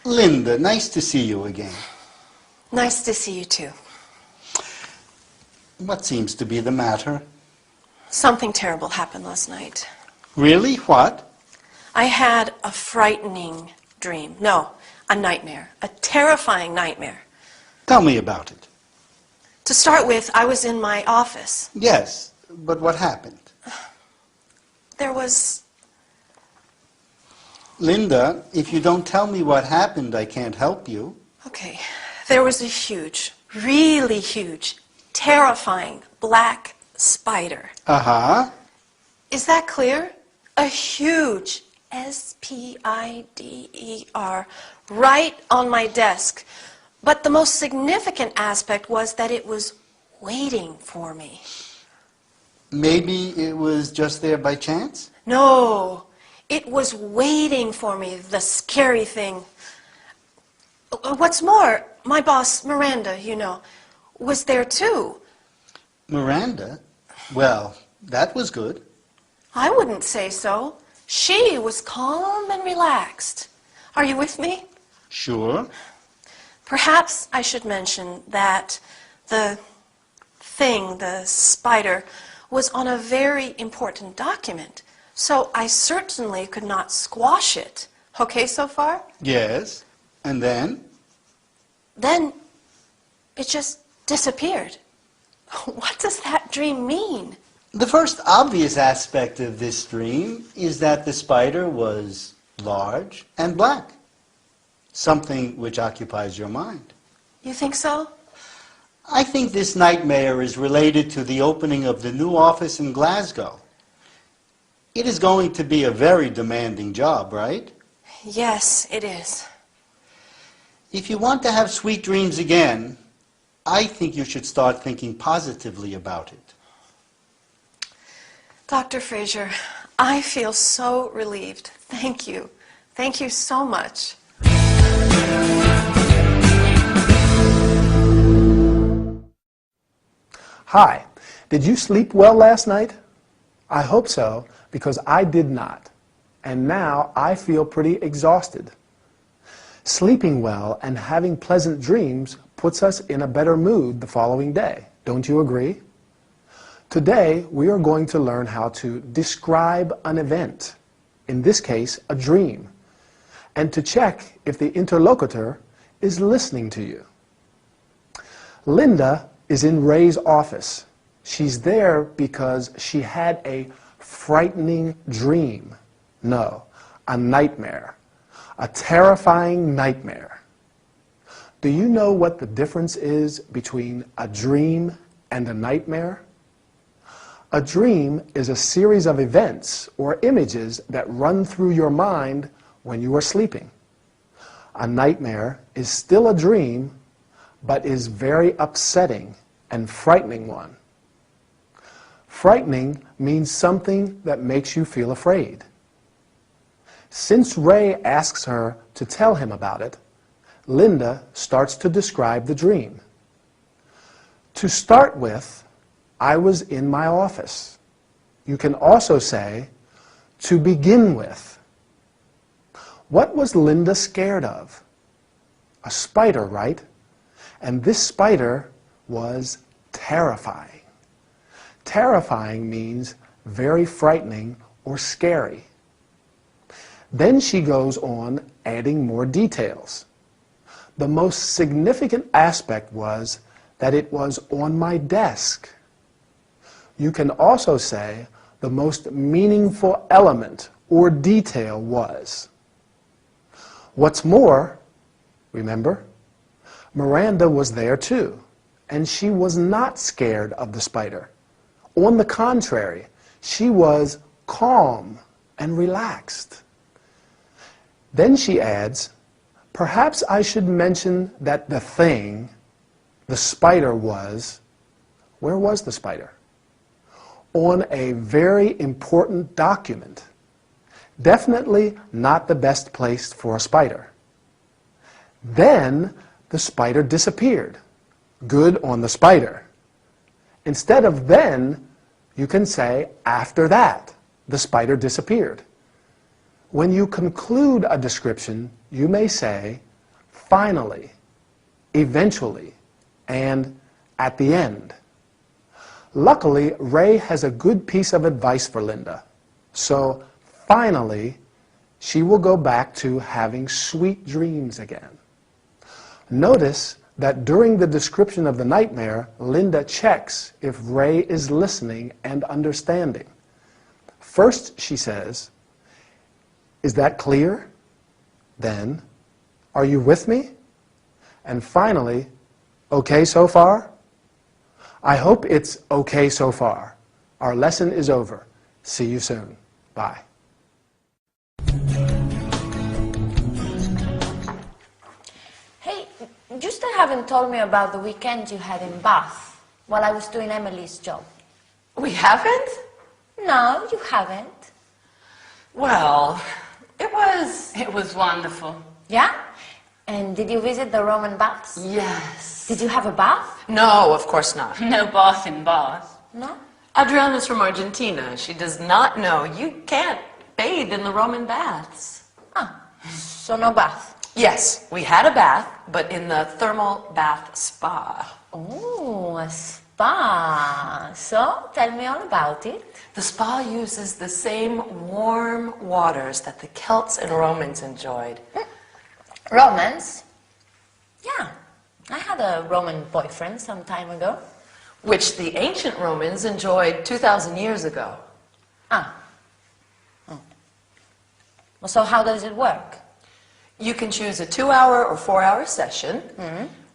Linda, nice to see you again. Nice to see you too. What seems to be the matter? Something terrible happened last night. Really? What? I had a frightening dream. No, a nightmare. A terrifying nightmare. Tell me about it. To start with, I was in my office. Yes, but what happened? There was... Linda, if you don't tell me what happened, I can't help you. Okay. There was a huge, really huge, terrifying black spider. Uh-huh. Is that clear? A huge S-P-I-D-E-R right on my desk. But the most significant aspect was that it was waiting for me. Maybe it was just there by chance? No, it was waiting for me, the scary thing. What's more, my boss, Miranda, you know, was there too. Miranda? Well, that was good. I wouldn't say so. She was calm and relaxed. Are you with me? Sure. Perhaps I should mention that the spider, was on a very important document. So I certainly could not squash it. Okay so far? Yes. And then? Then it just disappeared. What does that dream mean? The first obvious aspect of this dream is that the spider was large and black, something which occupies your mind. You think so? I think this nightmare is related to the opening of the new office in Glasgow. It is going to be a very demanding job, right? Yes, it is. If you want to have sweet dreams again, I think you should start thinking positively about it. Dr. Fraser, I feel so relieved. Thank you. Thank you so much. Hi, did you sleep well last night? I hope so, because I did not. And now I feel pretty exhausted. Sleeping well and having pleasant dreams puts us in a better mood the following day. Don't you agree? Today, we are going to learn how to describe an event, in this case, a dream, and to check if the interlocutor is listening to you. Linda is in Ray's office. She's there because she had a frightening dream. No, a nightmare. A terrifying nightmare. Do you know what the difference is between a dream and a nightmare? A dream is a series of events or images that run through your mind when you are sleeping. A nightmare is still a dream, but is very upsetting and frightening one. Frightening means something that makes you feel afraid. Since Ray asks her to tell him about it, Linda starts to describe the dream. To start with, I was in my office. You can also say, to begin with. What was Linda scared of? A spider, right? And this spider was terrifying. Terrifying means very frightening or scary. Then she goes on adding more details. The most significant aspect was that it was on my desk. You can also say the most meaningful element or detail was. What's more, remember, Miranda was there too, and she was not scared of the spider. On the contrary, she was calm and relaxed. Then she adds, perhaps I should mention that the spider was, where was the spider? On a very important document. Definitely not the best place for a spider. Then the spider disappeared. Good on the spider. Instead of then, you can say after that, the spider disappeared. When you conclude a description, you may say, finally, eventually, and at the end. Luckily, Ray has a good piece of advice for Linda. So, finally, she will go back to having sweet dreams again. Notice that during the description of the nightmare, Linda checks if Ray is listening and understanding. First, she says, "Is that clear?" Then, "Are you with me?" And finally, "Okay so far?" I hope it's okay so far. Our lesson is over. See you soon. Bye. Hey, you still haven't told me about the weekend you had in Bath while I was doing Emily's job. We haven't? No, you haven't. Well, it was wonderful. Yeah? And did you visit the Roman baths? Yes. Did you have a bath? No, of course not. No bath in Bath. No? Adriana's from Argentina. She does not know you can't bathe in the Roman baths. Ah, so no bath. Yes, we had a bath, but in the thermal bath spa. Oh, a spa. So, tell me all about it. The spa uses the same warm waters that the Celts and Romans enjoyed. Romans? Yeah, I had a Roman boyfriend some time ago. Which the ancient Romans enjoyed 2,000 years ago. Ah. Oh. Well, so how does it work? You can choose a 2-hour or 4-hour session,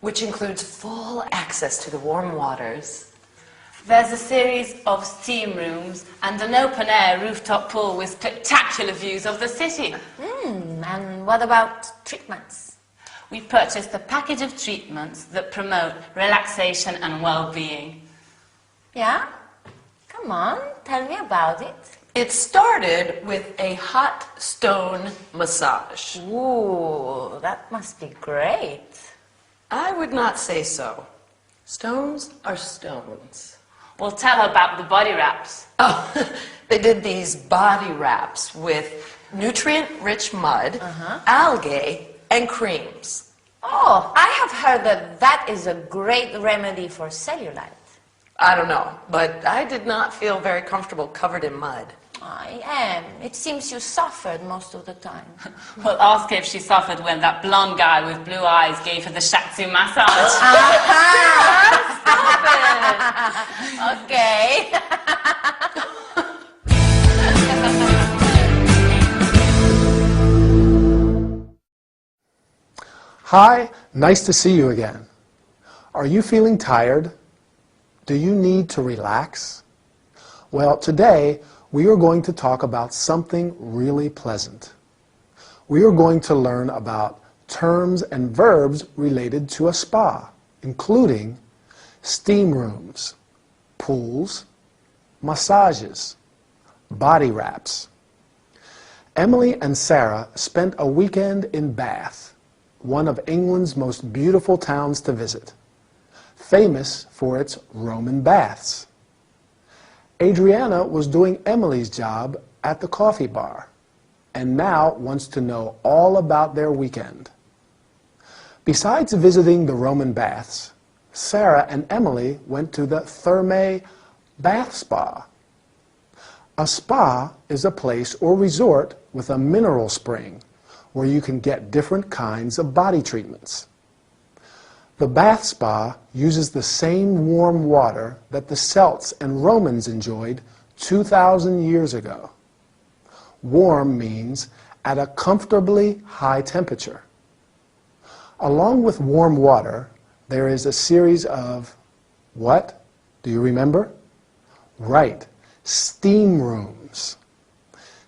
which includes full access to the warm waters. There's a series of steam rooms and an open-air rooftop pool with spectacular views of the city. And what about treatments? We purchased a package of treatments that promote relaxation and well-being. Yeah? Come on, tell me about it. It started with a hot stone massage. Ooh, that must be great. I would not say so. Stones are stones. We'll tell her about the body wraps. Oh, they did these body wraps with nutrient-rich mud, algae, and creams. Oh, I have heard that that is a great remedy for cellulite. I don't know, but I did not feel very comfortable covered in mud. I am. It seems you suffered most of the time. We'll ask her if she suffered when that blonde guy with blue eyes gave her the shiatsu massage. Stop it! Okay. Hi, nice to see you again. Are you feeling tired? Do you need to relax? Well, today we are going to talk about something really pleasant. We are going to learn about terms and verbs related to a spa, including steam rooms, pools, massages, body wraps. Emily and Sarah spent a weekend in Bath, one of England's most beautiful towns to visit, famous for its Roman baths. Adriana was doing Emily's job at the coffee bar and now wants to know all about their weekend. Besides visiting the Roman baths, Sarah and Emily went to the Thermae bath spa. A spa is a place or resort with a mineral spring where you can get different kinds of body treatments. The bath spa uses the same warm water that the Celts and Romans enjoyed 2,000 years ago. Warm means at a comfortably high temperature. Along with warm water, there is a series of, what? Do you remember? Right, steam rooms.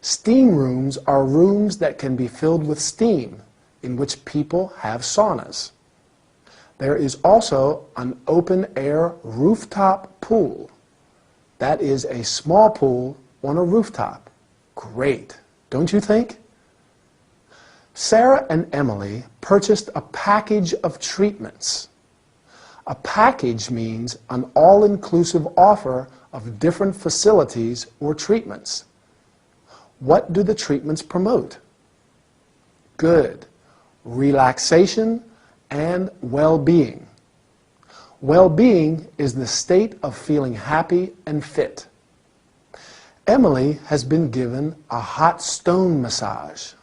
Steam rooms are rooms that can be filled with steam, in which people have saunas. There is also an open-air rooftop pool. That is a small pool on a rooftop. Great, don't you think? Sarah and Emily purchased a package of treatments. A package means an all-inclusive offer of different facilities or treatments. What do the treatments promote? Good. Relaxation, and well-being. Well-being is the state of feeling happy and fit. Emily has been given a hot stone massage.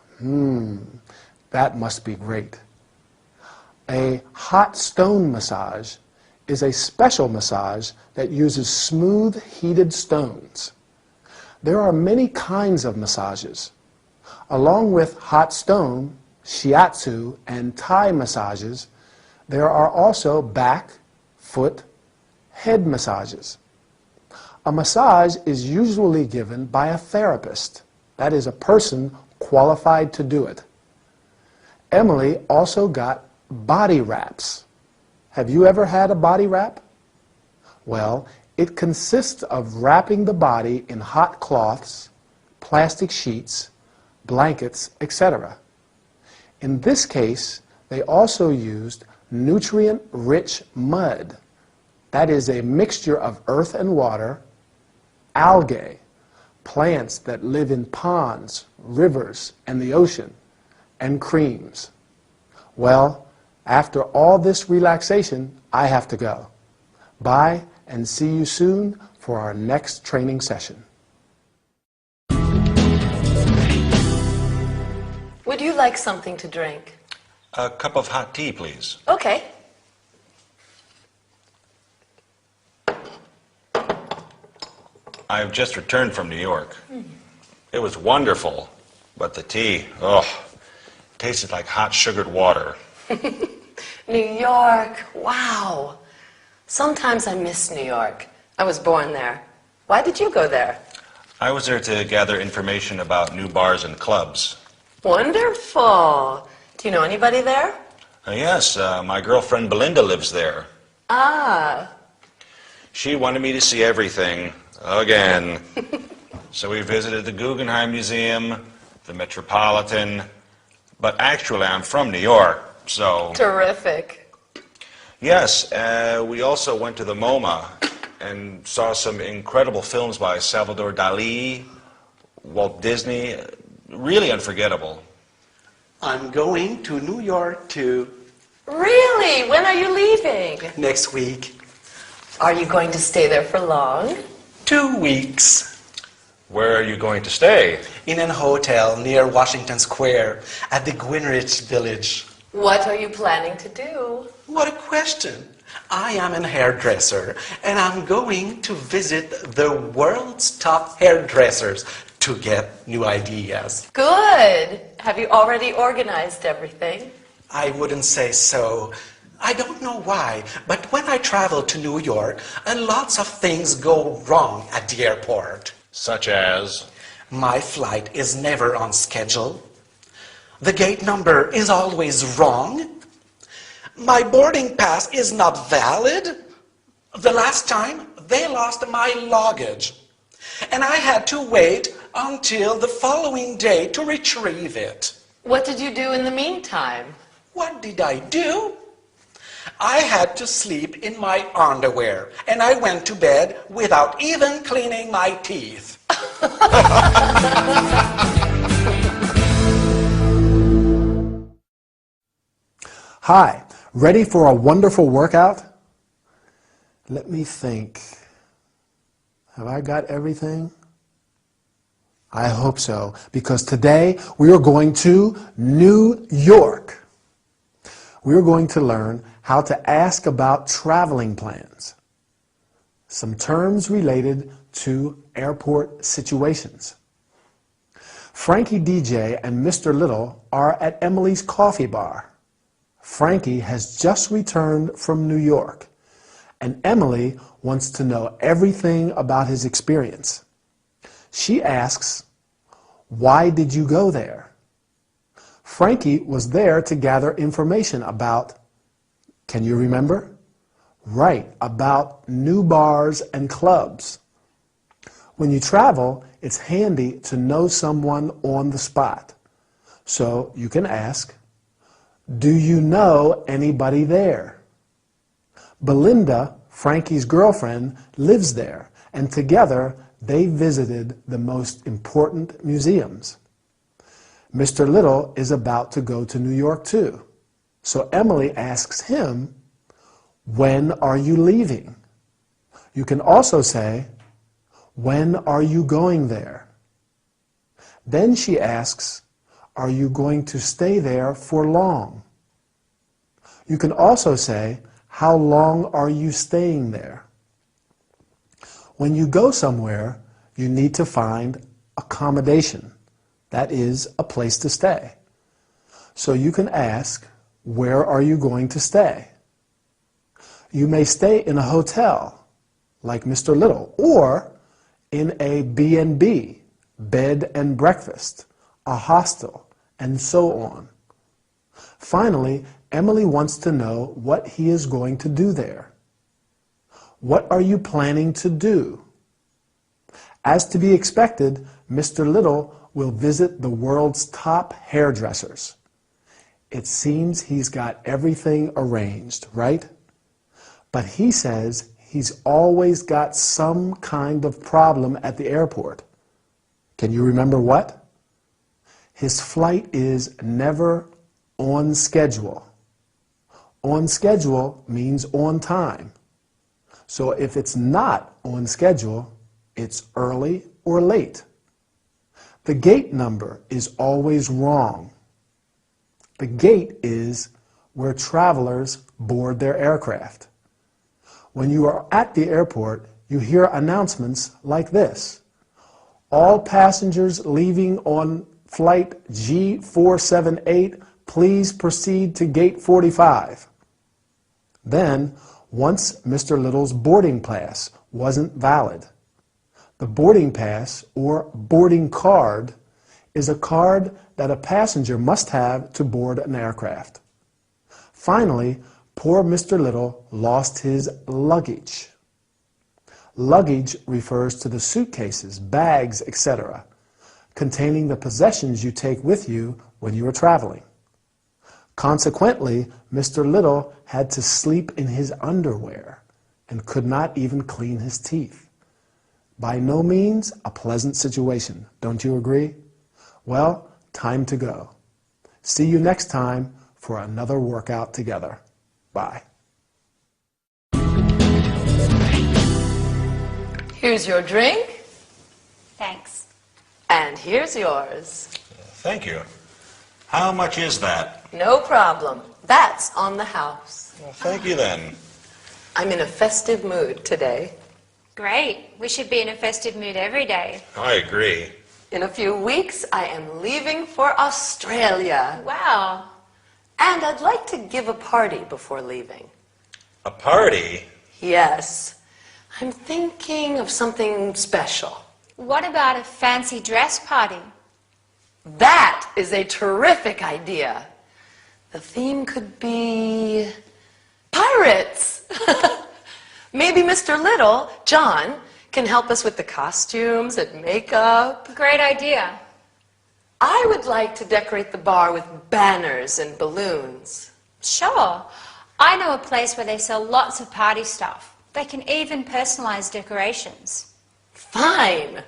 That must be great. A hot stone massage is a special massage that uses smooth, heated stones. There are many kinds of massages. Along with hot stone, shiatsu, and Thai massages, there are also back, foot, head massages. A massage is usually given by a therapist, that is, a person qualified to do it. Emily also got body wraps. Have you ever had a body wrap? Well, it consists of wrapping the body in hot cloths, plastic sheets, blankets, etc. In this case, they also used nutrient-rich mud. That is a mixture of earth and water, algae, plants that live in ponds, rivers, and the ocean, and creams. Well, after all this relaxation, I have to go. Bye, and see you soon for our next training session. Would you like something to drink? A cup of hot tea, please. Okay. I've just returned from New York. It was wonderful, but the tea, tasted like hot sugared water. New York, wow. Sometimes I miss New York. I was born there. Why did you go there? I was there to gather information about new bars and clubs. Wonderful. Do you know anybody there? Yes, my girlfriend Belinda lives there. Ah. She wanted me to see everything, again. So we visited the Guggenheim Museum, the Metropolitan, but actually I'm from New York, so... Terrific. Yes, we also went to the MoMA and saw some incredible films by Salvador Dali, Walt Disney. Really unforgettable. I'm going to New York too. Really? When are you leaving? Next week. Are you going to stay there for long? 2 weeks. Where are you going to stay? In an hotel near Washington Square at the Greenwich Village. What are you planning to do? What a question. I am a hairdresser and I'm going to visit the world's top hairdressers to get new ideas. Good. Have you already organized everything? I wouldn't say so. I don't know why, but when I travel to New York, lots of things go wrong at the airport. Such as? My flight is never on schedule. The gate number is always wrong. My boarding pass is not valid. The last time, they lost my luggage. And I had to wait until the following day to retrieve it. What did you do in the meantime? What did I do? I had to sleep in my underwear, and I went to bed without even cleaning my teeth. Hi, ready for a wonderful workout? Let me think. Have I got everything? I hope so, because today we are going to New York. We are going to learn how to ask about traveling plans, some terms related to airport situations. Frankie DJ and Mr. Little are at Emily's coffee bar. Frankie has just returned from New York, and Emily wants to know everything about his experience. She asks, "Why did you go there?" Frankie was there to gather information about, can you remember? Right, about new bars and clubs. When you travel, it's handy to know someone on the spot. So you can ask, do you know anybody there? Belinda, Frankie's girlfriend, lives there, and together they visited the most important museums. Mr. Little is about to go to New York too. So Emily asks him, when are you leaving? You can also say, when are you going there? Then she asks, are you going to stay there for long? You can also say, how long are you staying there? When you go somewhere, you need to find accommodation. That is, a place to stay. So you can ask, where are you going to stay? You may stay in a hotel, like Mr. Little, or in a B&B, bed and breakfast, a hostel, and so on. Finally, Emily wants to know what he is going to do there. What are you planning to do? As to be expected, Mr. Little will visit the world's top hairdressers. It seems he's got everything arranged, right? But he says he's always got some kind of problem at the airport. Can you remember what? His flight is never on schedule. On schedule means on time. So if it's not on schedule, it's early or late. The gate number is always wrong. The gate is where travelers board their aircraft. When you are at the airport, you hear announcements like this. All passengers leaving on flight G478, please proceed to gate 45. Then, once Mr. Little's boarding pass wasn't valid. The boarding pass, or boarding card, is a card that a passenger must have to board an aircraft. Finally, poor Mr. Little lost his luggage. Luggage refers to the suitcases, bags, etc., containing the possessions you take with you when you are traveling. Consequently, Mr. Little had to sleep in his underwear and could not even clean his teeth. By no means a pleasant situation, don't you agree? Well, time to go. See you next time for another workout together. Bye. Here's your drink, Thanks. and here's yours. Thank you. How much is that? No problem. That's on the house. Well, thank you then. I'm in a festive mood today. Great. We should be in a festive mood every day. I agree. In a few weeks, I am leaving for Australia. Wow. And I'd like to give a party before leaving. A party? Yes. I'm thinking of something special. What about a fancy dress party? That is a terrific idea. The theme could be pirates. Maybe Mr. Little, John, can help us with the costumes and makeup. Great idea. I would like to decorate the bar with banners and balloons. Sure. I know a place where they sell lots of party stuff. They can even personalize decorations. Fine.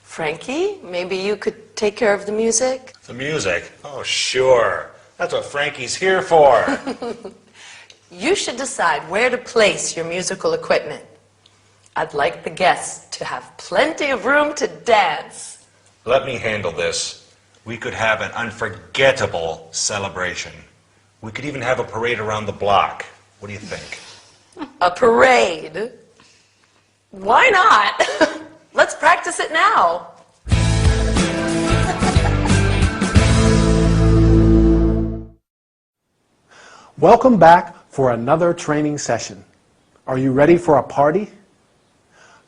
Frankie, maybe you could take care of the music? The music? Oh, sure. That's what Frankie's here for. You should decide where to place your musical equipment. I'd like the guests to have plenty of room to dance. Let me handle this. We could have an unforgettable celebration. We could even have a parade around the block. What do you think? A parade? Why not? Let's practice it now. Welcome back for another training session. Are you ready for a party?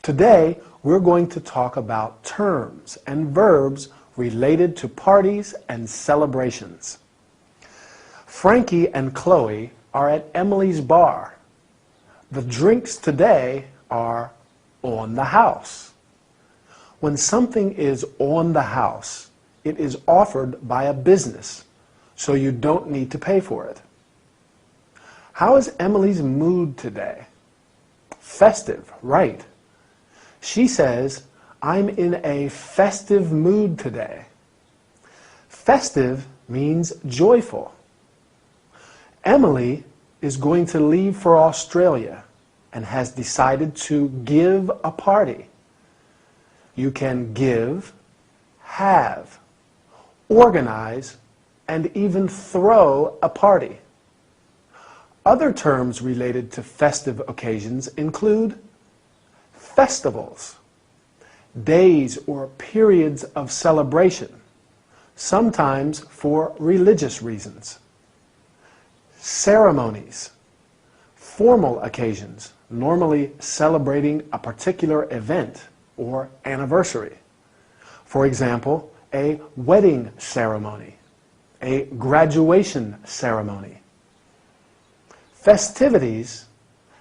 Today, we're going to talk about terms and verbs related to parties and celebrations. Frankie and Chloe are at Emily's bar. The drinks today are on the house. When something is on the house, it is offered by a business, so you don't need to pay for it. How is Emily's mood today? Festive, right? She says, I'm in a festive mood today. Festive means joyful. Emily is going to leave for Australia and has decided to give a party. You can give, have, organize, and even throw a party. Other terms related to festive occasions include festivals, days or periods of celebration, sometimes for religious reasons, ceremonies, formal occasions, normally celebrating a particular event or anniversary. For example, a wedding ceremony, a graduation ceremony. Festivities,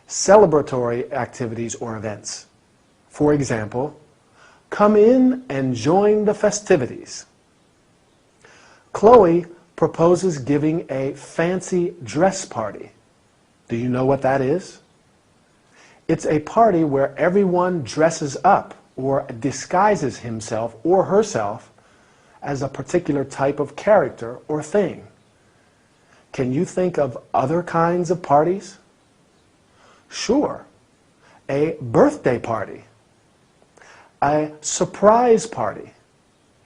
celebratory activities or events. For example, come in and join the festivities. Chloe proposes giving a fancy dress party. Do you know what that is? It's a party where everyone dresses up or disguises himself or herself as a particular type of character or thing. Can you think of other kinds of parties? Sure. A birthday party, a surprise party,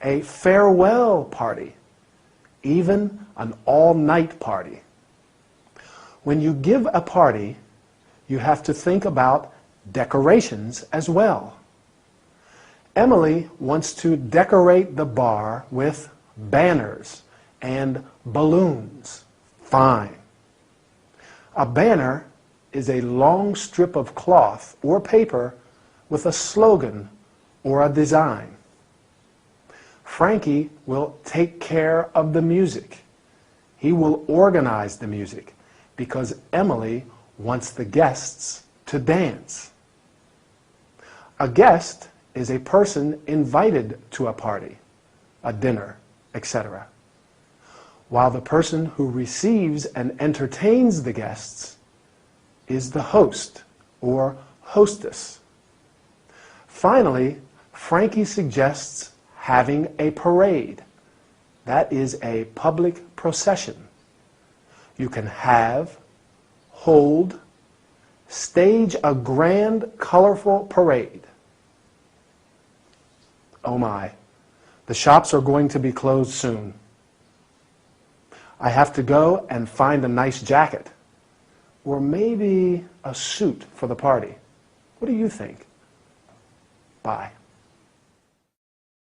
a farewell party, even an all-night party. When you give a party, you have to think about decorations as well. Emily wants to decorate the bar with banners and balloons. Fine. A banner is a long strip of cloth or paper with a slogan or a design. Frankie will take care of the music. He will organize the music because Emily wants the guests to dance. A guest is a person invited to a party, a dinner, etc., while the person who receives and entertains the guests is the host or hostess. Finally, Frankie suggests having a parade. That is a public procession. You can have, hold, stage a grand, colorful parade. Oh my, the shops are going to be closed soon. I have to go and find a nice jacket, or maybe a suit for the party. What do you think? Bye.